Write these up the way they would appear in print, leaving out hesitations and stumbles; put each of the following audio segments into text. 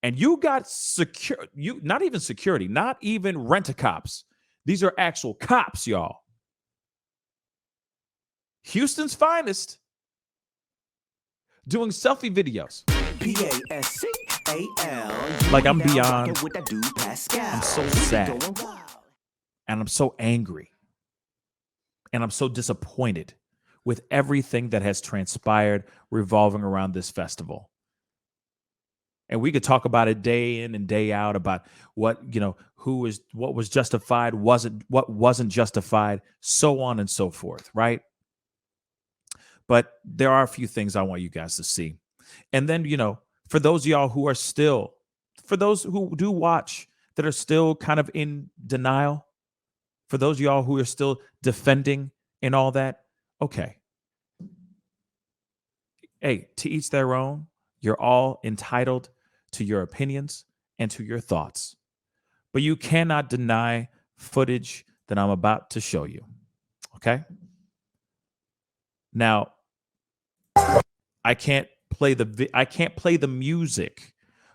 And you got not even security, not even rent-a-cops. These are actual cops, y'all. Houston's finest doing selfie videos. Pascal. Like, I'm beyond. With that dude, Pascal. I'm so sad. And I'm so angry. And I'm so disappointed with everything that has transpired revolving around this festival. And we could talk about it day in and day out about what was justified, what wasn't justified, so on and so forth, right? But there are a few things I want you guys to see. And then, for those of y'all who are still, for those who do watch that are still kind of in denial, for those of y'all who are still defending and all that, okay. Hey, to each their own. You're all entitled to your opinions and to your thoughts. But you cannot deny footage that I'm about to show you. Okay? Now, I can't play the music,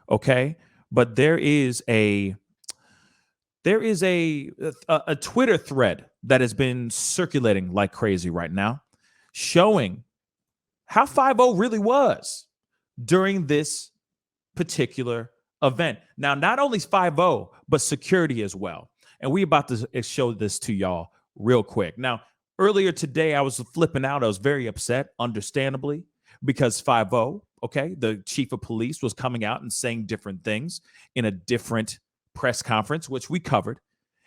okay? But there is a Twitter thread that has been circulating like crazy right now, showing how 5-0 really was during this particular event. Now, not only 5-0, but security as well. And we about to show this to y'all real quick. Now, earlier today, I was flipping out. I was very upset, understandably, because 5-0, okay, the chief of police was coming out and saying different things in a different press conference, which we covered.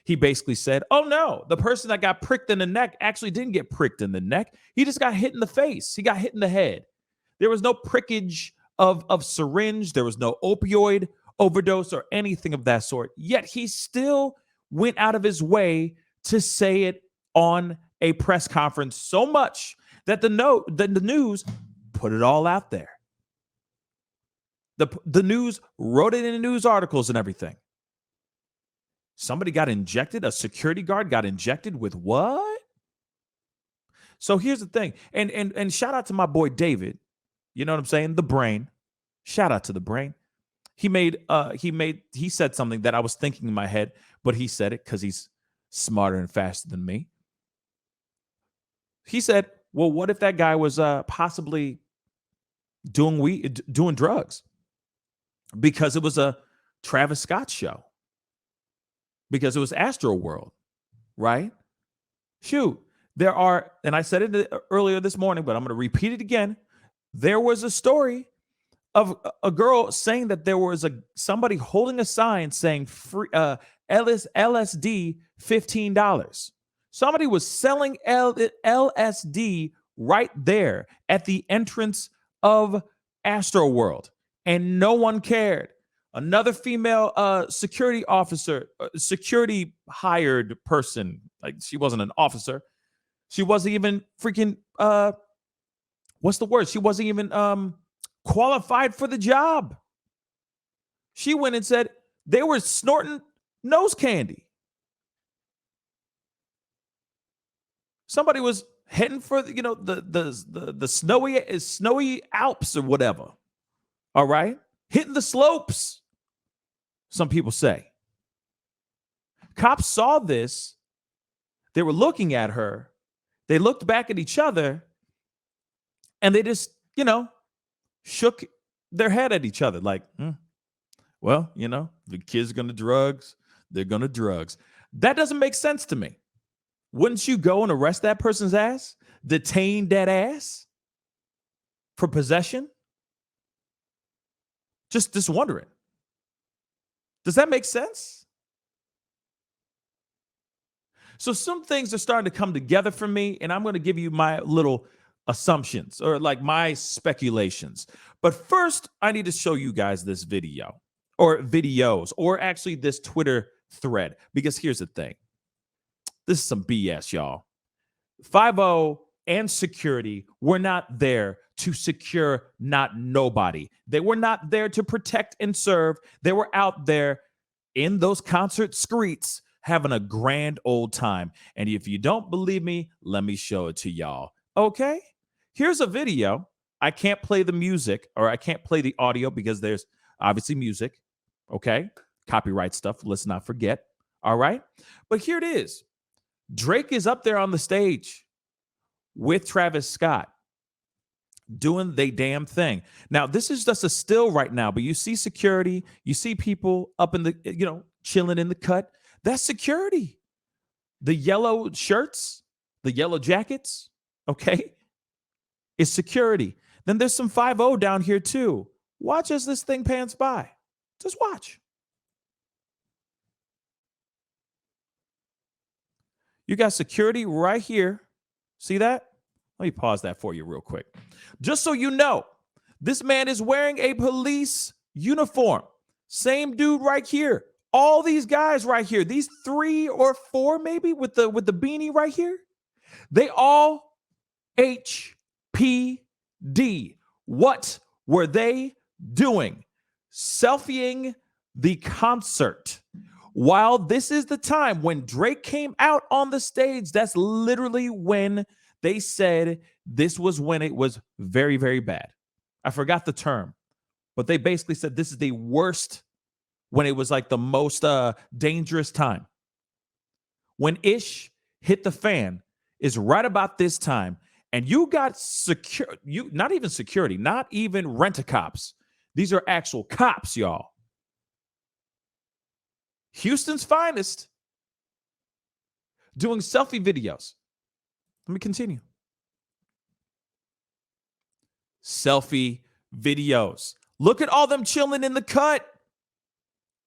He basically said, oh no, the person that got pricked in the neck actually didn't get pricked in the neck. He just got hit in the face. He got hit in the head. There was no prickage of syringe. There was no opioid overdose or anything of that sort. Yet he still went out of his way to say it on a press conference so much that the news put it all out there. The news wrote it in the news articles and everything. Somebody got injected. A security guard got injected with what? So here's the thing. And shout out to my boy David. You know what I'm saying? The brain. Shout out to the brain. He said something that I was thinking in my head, but he said it because he's smarter and faster than me. He said, well, what if that guy was possibly doing drugs? Because it was a Travis Scott show. Because it was AstroWorld, right? Shoot, there are, and I said it earlier this morning, but I'm going to repeat it again. There was a story of a girl saying that there was somebody holding a sign saying free LSD $15. Somebody was selling LSD right there at the entrance of AstroWorld, and no one cared. Another female security officer, security hired person, like she wasn't an officer. She wasn't even freaking, what's the word? She wasn't even qualified for the job. She went and said they were snorting nose candy. Somebody was heading for the snowy Alps or whatever. All right, hitting the slopes. Some people say. Cops saw this. They were looking at her. They looked back at each other, and they just, shook their head at each other like, well, the kids are going to drugs. They're going to drugs. That doesn't make sense to me. Wouldn't you go and arrest that person's ass? Detain that ass for possession? Just wondering. Does that make sense? So some things are starting to come together for me, and I'm going to give you my little assumptions or like my speculations. But first, I need to show you guys this video or videos or actually this Twitter thread, because here's the thing. This is some BS, y'all. 5-0 and security were not there to secure not nobody. They were not there to protect and serve. They were out there in those concert streets having a grand old time. And if you don't believe me, let me show it to y'all. Okay? Here's a video. I can't play the music or I can't play the audio because there's obviously music. Okay. Copyright stuff. Let's not forget. All right. But here it is. Drake is up there on the stage with Travis Scott doing the damn thing. Now, this is just a still right now, but you see security, you see people up in the, chilling in the cut. That's security. The yellow shirts, the yellow jackets, okay, is security. Then there's some 5-0 down here too. Watch as this thing pans by. Just watch. You got security right here. See that? Let me pause that for you real quick. Just so you know, this man is wearing a police uniform. Same dude right here. All these guys right here, these 3 or 4 maybe with the beanie right here, they all HPD. What were they doing? Selfieing the concert. While this is the time when Drake came out on the stage, that's literally when they said this was when it was very, very bad. I forgot the term, but they basically said this is the worst, when it was like the most dangerous time. When ish hit the fan is right about this time, and you got not even security, not even rent-a-cops. These are actual cops, y'all. Houston's finest doing selfie videos. Let me continue. Selfie videos. Look at all them chilling in the cut.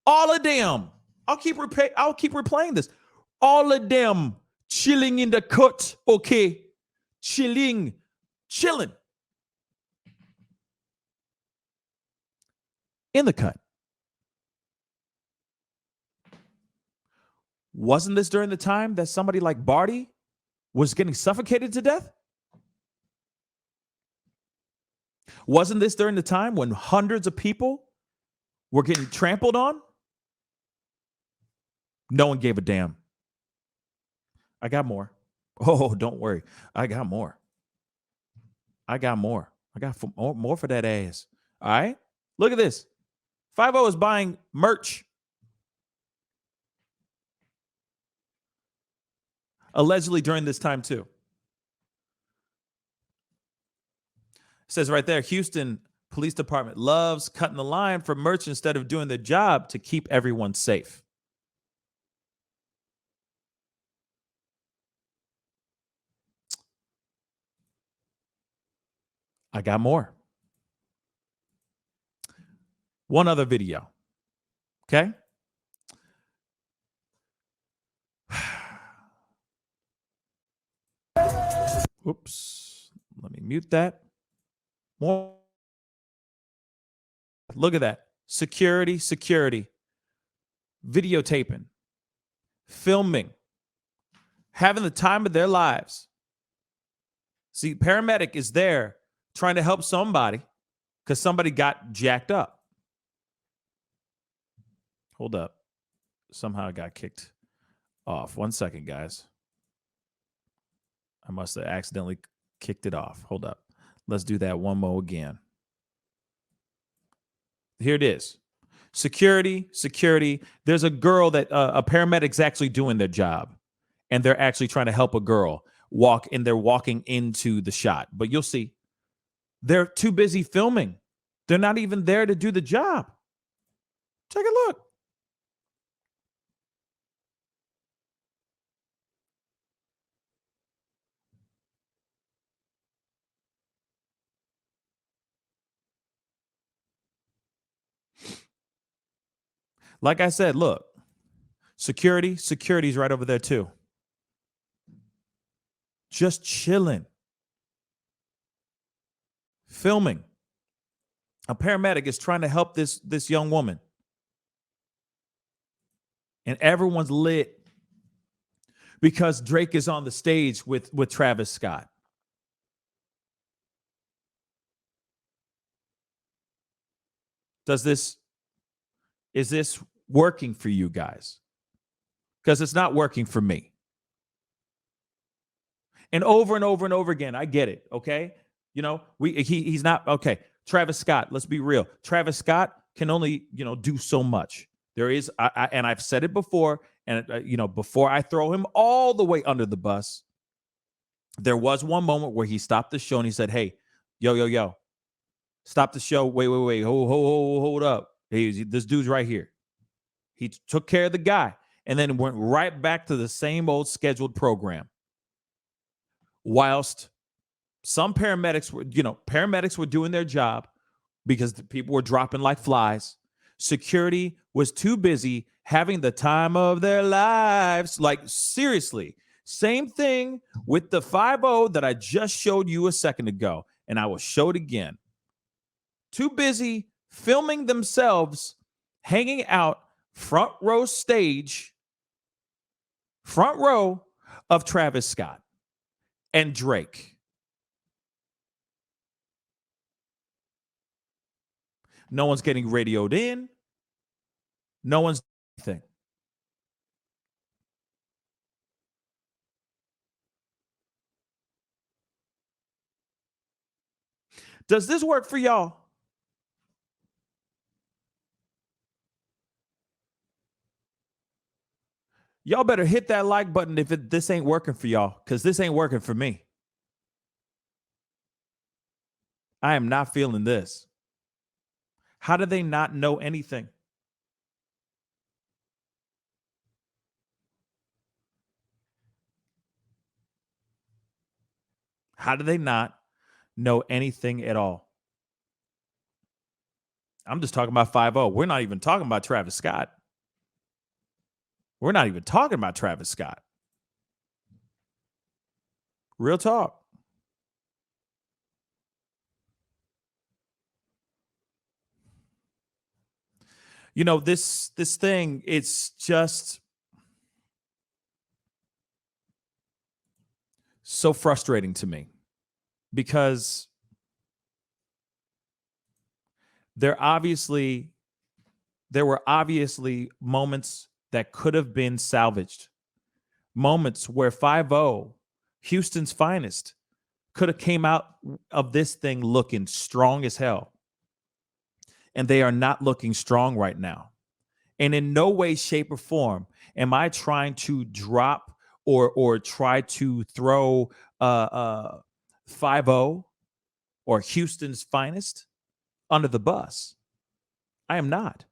All of them. I'll keep replaying this. All of them chilling in the cut. Okay. Chilling. In the cut. Wasn't this during the time that somebody like Barty was getting suffocated to death? Wasn't this during the time when hundreds of people were getting trampled on? No one gave a damn. I got more. Oh, don't worry. I got more. I got more for that ass. All right? Look at this. 5-0 is buying merch. Allegedly during this time too. It says right there, Houston Police Department loves cutting the line for merch instead of doing their job to keep everyone safe. I got more. One other video. Okay? Oops. Let me mute that. More. Look at that. Security. Videotaping. Filming. Having the time of their lives. See, paramedic is there trying to help somebody because somebody got jacked up. Hold up. Somehow I got kicked off. 1 second, guys. I must have accidentally kicked it off. Hold up. Let's do that one more again. Here it is. Security. There's a girl that a paramedic's actually doing their job, and they're actually trying to help a girl walk, and they're walking into the shot. But you'll see, they're too busy filming. They're not even there to do the job. Take a look. Like I said, look, security's right over there too. Just chilling. Filming. A paramedic is trying to help this young woman. And everyone's lit because Drake is on the stage with Travis Scott. Is this working for you guys? Because it's not working for me. And over again, I get it, okay? You know, he's not, okay. Travis Scott, let's be real. Travis Scott can only, do so much. There is, and I've said it before, and before I throw him all the way under the bus, there was one moment where he stopped the show and he said, "Hey, yo, stop the show. Wait, hold up. Hey, this dude's right here." He took care of the guy and then went right back to the same old scheduled program. Whilst some paramedics were doing their job because the people were dropping like flies. Security was too busy having the time of their lives. Like, seriously, same thing with the 5-0 that I just showed you a second ago, and I will show it again. Too busy filming themselves hanging out front row of Travis Scott and Drake. No one's getting radioed in. No one's anything. Does this work for y'all? Y'all better hit that like button if this ain't working for y'all, because this ain't working for me. I am not feeling this. How do they not know anything? How do they not know anything at all? I'm just talking about 5-0. We're not even talking about Travis Scott. We're not even talking about Travis Scott. Real talk. This thing, it's just so frustrating to me because there were obviously moments that could have been salvaged. Moments where 5-0, Houston's finest, could have came out of this thing looking strong as hell. And they are not looking strong right now. And in no way, shape, or form am I trying to drop or try to throw 5-0 or Houston's finest under the bus. I am not.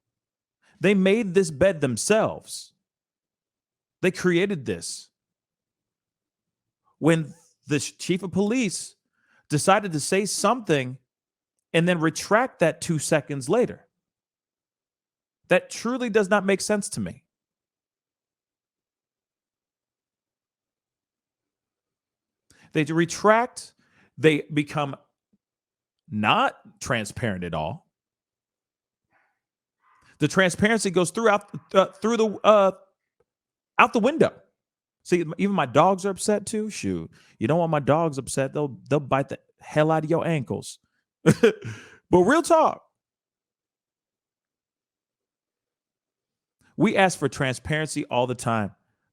They made this bed themselves. They created this. When the chief of police decided to say something and then retract that 2 seconds later, that truly does not make sense to me. They retract, they become not transparent at all. The transparency goes out the window. See, even my dogs are upset too. Shoot, you don't want my dogs upset. They'll bite the hell out of your ankles. But real talk, we ask for transparency all the time.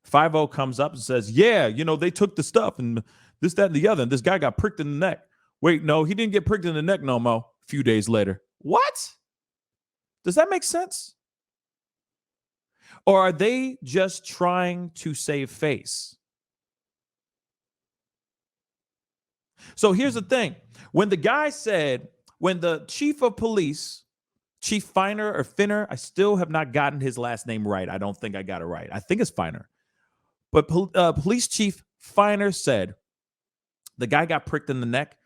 5-0 comes up and says, "Yeah, they took the stuff and this, that, and the other. And this guy got pricked in the neck." Wait, no, he didn't get pricked in the neck no more. A few days later. What? Does that make sense? Or are they just trying to save face? So here's the thing. When the chief of police, Chief Finer or Finner, I still have not gotten his last name right. I don't think I got it right. I think it's Finer. But Police Chief Finer said the guy got pricked in the neck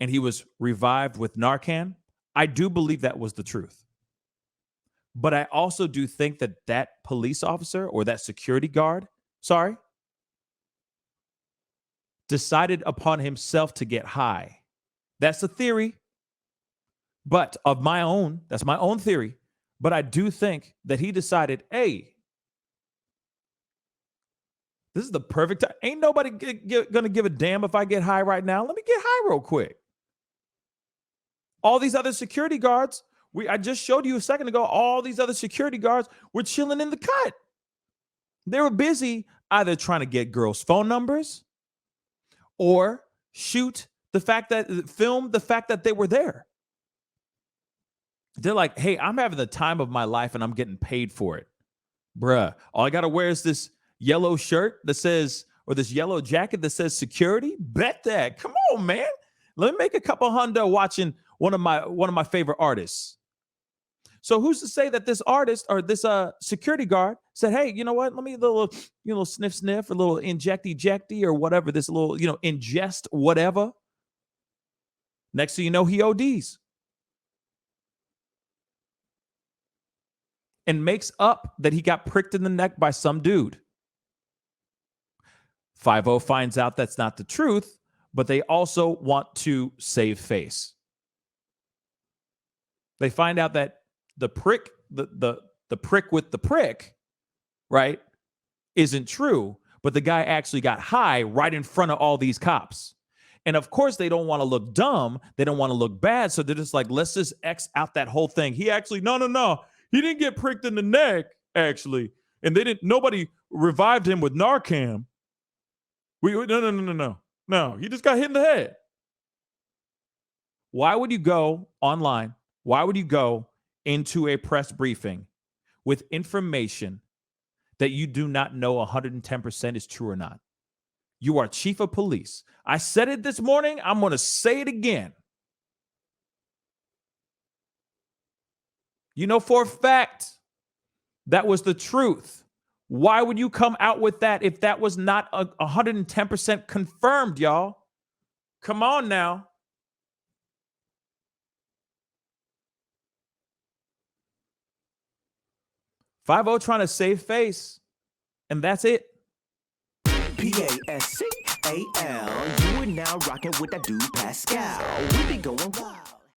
and he was revived with Narcan. I do believe that was the truth. But I also do think that police officer or that security guard, decided upon himself to get high. That's a theory, but that's my own theory. But I do think that he decided, hey, this is the perfect time. Ain't nobody gonna give a damn if I get high right now. Let me get high real quick. All these other security guards, I just showed you a second ago, all these other security guards were chilling in the cut. They were busy either trying to get girls' phone numbers or film the fact that they were there. They're like, hey, I'm having the time of my life and I'm getting paid for it. Bruh, all I got to wear is this yellow shirt that says, or this yellow jacket that says security. Bet that. Come on, man. Let me make a couple hundo watching one of my favorite artists. So who's to say that this artist or this security guard said, hey, you know what? Let me a little sniff, a little ejecty or whatever, this little, ingest whatever. Next thing you know, he ODs. And makes up that he got pricked in the neck by some dude. 5-0 finds out that's not the truth, but they also want to save face. They find out that the prick, the prick with the prick, right, isn't true, but the guy actually got high right in front of all these cops. And of course, they don't want to look dumb. They don't want to look bad. So they're just like, let's just X out that whole thing. He actually, no. He didn't get pricked in the neck, actually. And nobody revived him with Narcan. No. He just got hit in the head. Why would you go online? Why would you go into a press briefing with information that you do not know 110% is true or not? You are chief of police. I said it this morning. I'm going to say it again. You know for a fact that was the truth. Why would you come out with that if that was not 110% confirmed, y'all? Come on now. Five-0 trying to save face, and that's it. Pascal, you are now rocking with that dude Pascal. We be going wild.